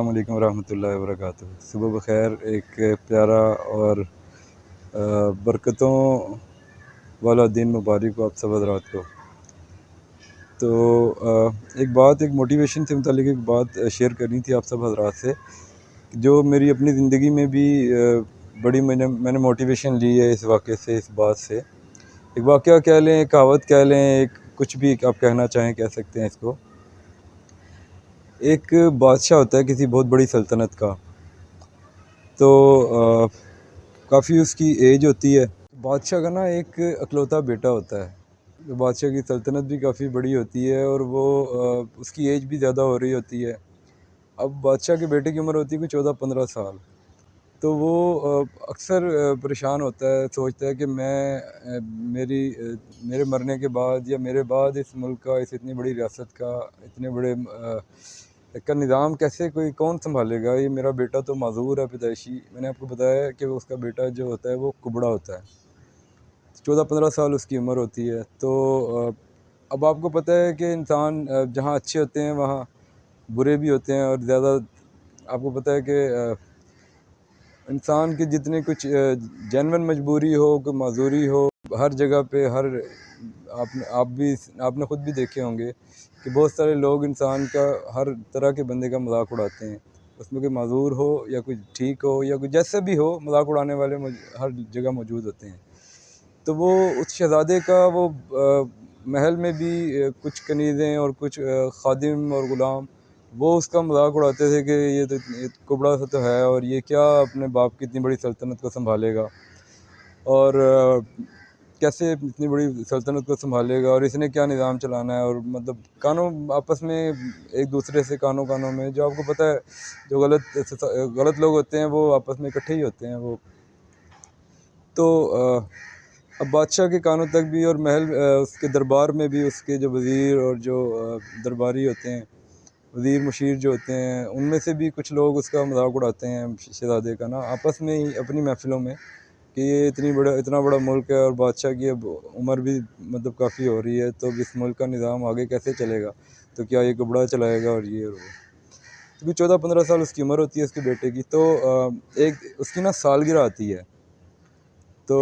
السلام علیکم ورحمۃ اللہ وبرکاتہ۔ صبح بخیر۔ ایک پیارا اور برکتوں والا دن مبارک ہو آپ سب حضرات کو۔ تو ایک موٹیویشن سے متعلق ایک بات شیئر کرنی تھی آپ سب حضرات سے، جو میری اپنی زندگی میں بھی بڑی میں نے موٹیویشن لی ہے اس واقعے سے، اس بات سے۔ ایک واقعہ کہہ لیں، ایک کہاوت کہہ لیں، ایک کچھ بھی آپ کہنا چاہیں کہہ سکتے ہیں اس کو۔ ایک بادشاہ ہوتا ہے کسی بہت بڑی سلطنت کا، تو کافی اس کی ایج ہوتی ہے۔ بادشاہ کا نا ایک اکلوتا بیٹا ہوتا ہے۔ بادشاہ کی سلطنت بھی کافی بڑی ہوتی ہے اور وہ اس کی ایج بھی زیادہ ہو رہی ہوتی ہے۔ اب بادشاہ کے بیٹے کی عمر ہوتی ہے کوئی 14-15 سال۔ تو وہ اکثر پریشان ہوتا ہے، سوچتا ہے کہ میرے مرنے کے بعد یا میرے بعد اس ملک کا، اس اتنی بڑی ریاست کا، اتنے بڑے کا نظام کون سنبھالے گا؟ یہ میرا بیٹا تو معذور ہے پیدائشی۔ میں نے آپ کو بتایا کہ اس کا بیٹا جو ہوتا ہے وہ کبڑا ہوتا ہے، 14-15 سال اس کی عمر ہوتی ہے۔ تو اب آپ کو پتہ ہے کہ انسان جہاں اچھے ہوتے ہیں وہاں برے بھی ہوتے ہیں، اور زیادہ آپ کو پتہ ہے کہ انسان کی جتنے کچھ جینون مجبوری ہو، کوئی معذوری ہو، ہر جگہ پہ آپ نے خود بھی دیکھے ہوں گے کہ بہت سارے لوگ انسان کا، ہر طرح کے بندے کا مذاق اڑاتے ہیں۔ اس میں کوئی معذور ہو یا کوئی ٹھیک ہو یا کوئی جیسے بھی ہو، مذاق اڑانے والے ہر جگہ موجود ہوتے ہیں۔ تو وہ اس شہزادے کا وہ محل میں بھی کچھ کنیزیں اور کچھ خادم اور غلام، وہ اس کا مذاق اڑاتے تھے کہ یہ تو کبڑا سا تو ہے، اور یہ کیا اپنے باپ کی اتنی بڑی سلطنت کو سنبھالے گا، اور کیسے اتنی بڑی سلطنت کو سنبھالے گا، اور اس نے کیا نظام چلانا ہے۔ اور مطلب کانوں آپس میں ایک دوسرے سے کانوں میں، جو آپ کو پتہ ہے جو غلط لوگ ہوتے ہیں وہ آپس میں اکٹھے ہی ہوتے ہیں وہ۔ تو اب بادشاہ کے کانوں تک بھی، اور محل اس کے دربار میں بھی اس کے جو وزیر اور جو درباری ہوتے ہیں، وزیر مشیر جو ہوتے ہیں، ان میں سے بھی کچھ لوگ اس کا مذاق اڑاتے ہیں شہزادے کا نا، آپس میں ہی اپنی محفلوں میں، کہ یہ اتنا بڑا ملک ہے اور بادشاہ کی اب عمر بھی مطلب کافی ہو رہی ہے، تو اب اس ملک کا نظام آگے کیسے چلے گا؟ تو کیا یہ کبڑا چلائے گا؟ اور یہ اور وہ۔ کیونکہ 14-15 سال اس کی عمر ہوتی ہے اس کے بیٹے کی۔ تو ایک اس کی نا سالگرہ آتی ہے، تو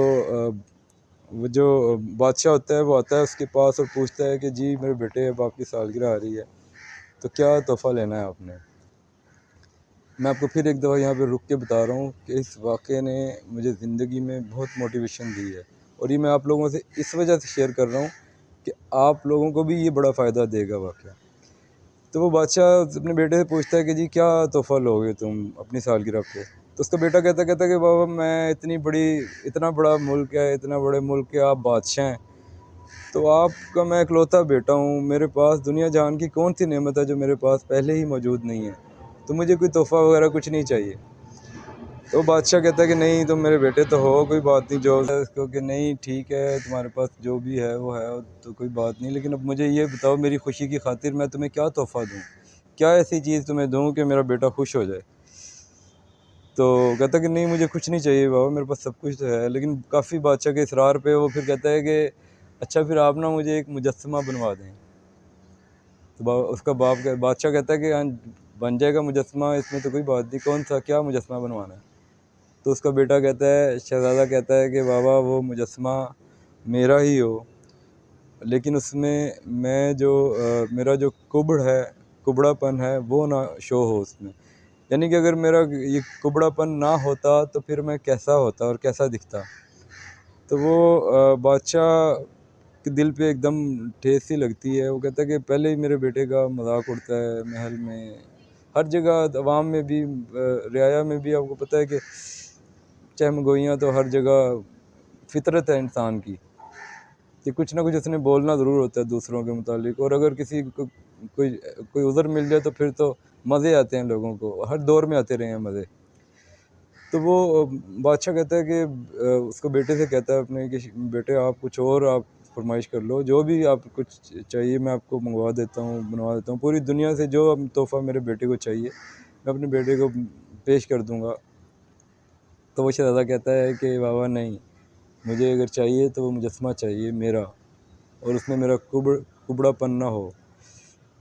وہ جو بادشاہ ہوتا ہے وہ آتا ہے اس کے پاس اور پوچھتا ہے کہ جی میرے بیٹے اب آپ کی سالگرہ آ رہی ہے، تو کیا تحفہ لینا ہے آپ نے؟ میں آپ کو پھر ایک دفعہ یہاں پہ رک کے بتا رہا ہوں کہ اس واقعے نے مجھے زندگی میں بہت موٹیویشن دی ہے، اور یہ میں آپ لوگوں سے اس وجہ سے شیئر کر رہا ہوں کہ آپ لوگوں کو بھی یہ بڑا فائدہ دے گا واقعہ۔ تو وہ بادشاہ اپنے بیٹے سے پوچھتا ہے کہ جی کیا تحفہ لو گے تم اپنی سالگرہ پہ؟ تو اس کا بیٹا کہتا ہے کہ بابا میں اتنا بڑا ملک ہے، اتنا بڑے ملک کے آپ بادشاہ ہیں، تو آپ کا میں اکلوتا بیٹا ہوں، میرے پاس دنیا جہان کی کون سی نعمت ہے جو میرے پاس پہلے ہی موجود نہیں ہے، تو مجھے کوئی تحفہ وغیرہ کچھ نہیں چاہیے۔ تو بادشاہ کہتا ہے کہ نہیں تم میرے بیٹے تو ہو، کوئی بات نہیں، جو اس کو کہ نہیں ٹھیک ہے تمہارے پاس جو بھی ہے وہ ہے تو کوئی بات نہیں، لیکن اب مجھے یہ بتاؤ میری خوشی کی خاطر میں تمہیں کیا تحفہ دوں، کیا ایسی چیز تمہیں دوں کہ میرا بیٹا خوش ہو جائے؟ تو کہتا ہے کہ نہیں مجھے کچھ نہیں چاہیے بابا، میرے پاس سب کچھ تو ہے، لیکن کافی بادشاہ کے اصرار پہ وہ پھر کہتا ہے کہ اچھا پھر آپ نا مجھے ایک مجسمہ بنوا دیں۔ تو اس کا بادشاہ کہتا ہے کہ بن جائے گا مجسمہ، اس میں تو کوئی بات نہیں، کون سا کیا مجسمہ بنوانا ہے؟ تو اس کا بیٹا کہتا ہے، شہزادہ کہتا ہے کہ بابا وہ مجسمہ میرا ہی ہو، لیکن اس میں میرا جو کبڑا پن ہے وہ نہ شو ہو اس میں، یعنی کہ اگر میرا یہ کبڑا پن نہ ہوتا تو پھر میں کیسا ہوتا اور کیسا دکھتا؟ تو وہ بادشاہ کے دل پہ ایک دم ٹھیس سی لگتی ہے۔ وہ کہتا ہے کہ پہلے ہی میرے بیٹے کا مذاق اڑتا ہے محل میں، ہر جگہ عوام میں بھی، رعایا میں بھی، آپ کو پتہ ہے کہ چہمگوئیاں تو ہر جگہ فطرت ہے انسان کی، کہ کچھ نہ کچھ اس نے بولنا ضرور ہوتا ہے دوسروں کے متعلق، اور اگر کسی کو کوئی عذر مل جائے تو پھر تو مزے آتے ہیں لوگوں کو، ہر دور میں آتے رہے ہیں مزے۔ تو وہ بادشاہ کہتا ہے کہ اس کو بیٹے سے کہتا ہے اپنے کہ بیٹے آپ کچھ اور آپ فرمائش کر لو، جو بھی آپ کچھ چاہیے میں آپ کو بنوا دیتا ہوں، پوری دنیا سے جو تحفہ میرے بیٹے کو چاہیے میں اپنے بیٹے کو پیش کر دوں گا۔ تو وہ شہزادہ کہتا ہے کہ بابا نہیں، مجھے اگر چاہیے تو وہ مجسمہ چاہیے میرا، اور اس میں میرا کبڑا پن نہ ہو۔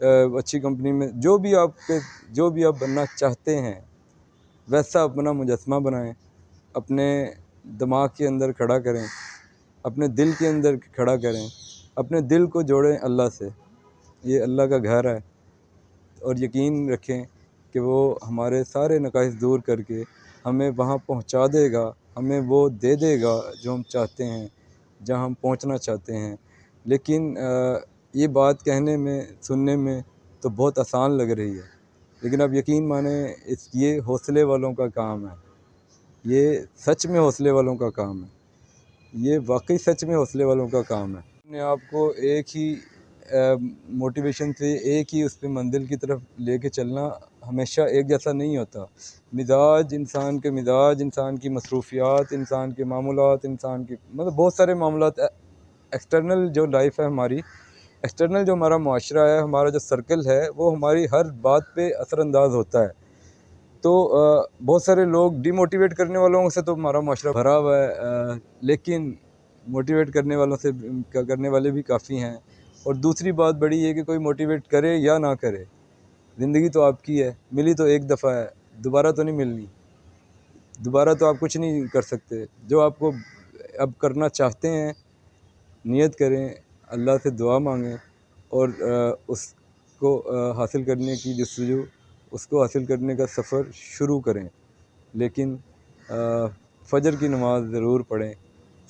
اچھی کمپنی میں، جو بھی آپ بننا چاہتے ہیں ویسا اپنا مجسمہ بنائیں، اپنے دماغ کے اندر کھڑا کریں، اپنے دل کے اندر کھڑا کریں، اپنے دل کو جوڑیں اللہ سے، یہ اللہ کا گھر ہے، اور یقین رکھیں کہ وہ ہمارے سارے نقائص دور کر کے ہمیں وہاں پہنچا دے گا، ہمیں وہ دے دے گا جو ہم چاہتے ہیں، جہاں ہم پہنچنا چاہتے ہیں۔ لیکن یہ بات کہنے میں، سننے میں تو بہت آسان لگ رہی ہے، لیکن آپ یقین مانیں یہ حوصلے والوں کا کام ہے، یہ سچ میں حوصلے والوں کا کام ہے، یہ واقعی سچ میں حوصلے والوں کا کام ہے۔ اپنے آپ کو ایک ہی موٹیویشن سے، ایک ہی اس پہ منزل کی طرف لے کے چلنا ہمیشہ ایک جیسا نہیں ہوتا۔ انسان کی مصروفیات، انسان کے معمولات، انسان کی مطلب بہت سارے معاملات، ایکسٹرنل جو لائف ہے ہماری، ایکسٹرنل جو ہمارا معاشرہ ہے، ہمارا جو سرکل ہے، وہ ہماری ہر بات پہ اثر انداز ہوتا ہے۔ تو بہت سارے لوگ ڈی موٹیویٹ کرنے والوں سے تو ہمارا معاشرہ بھرا ہوا ہے، لیکن موٹیویٹ کرنے والے بھی کافی ہیں۔ اور دوسری بات بڑی ہے کہ کوئی موٹیویٹ کرے یا نہ کرے، زندگی تو آپ کی ہے، ملی تو ایک دفعہ ہے، دوبارہ تو نہیں ملنی، دوبارہ تو آپ کچھ نہیں کر سکتے۔ جو آپ کو اب کرنا چاہتے ہیں، نیت کریں، اللہ سے دعا مانگیں، اور اس کو حاصل کرنے کی جستجو، اس کو حاصل کرنے کا سفر شروع کریں۔ لیکن فجر کی نماز ضرور پڑھیں۔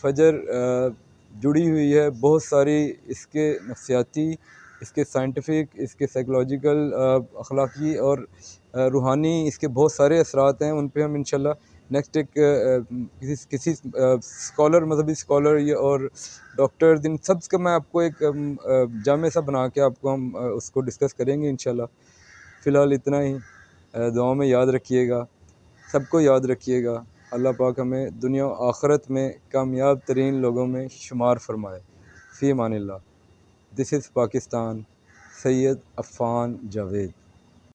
فجر جڑی ہوئی ہے بہت ساری، اس کے نفسیاتی، اس کے سائنٹیفک، اس کے سائیکولوجیکل، اخلاقی اور روحانی، اس کے بہت سارے اثرات ہیں۔ ان پہ ہم انشاءاللہ نیکسٹ ایک کسی اسکالر، مذہبی اسکالر اور ڈاکٹرز، ان سب کا میں آپ کو ایک جامع سا بنا کے آپ کو ہم اس کو ڈسکس کریں گے انشاءاللہ۔ فی الحال اتنا ہی، دعاؤں میں یاد رکھیے گا، سب کو یاد رکھیے گا۔ اللہ پاک ہمیں دنیا و آخرت میں کامیاب ترین لوگوں میں شمار فرمائے۔ فی امان اللہ۔ دس از پاکستان، سید عفان جاوید۔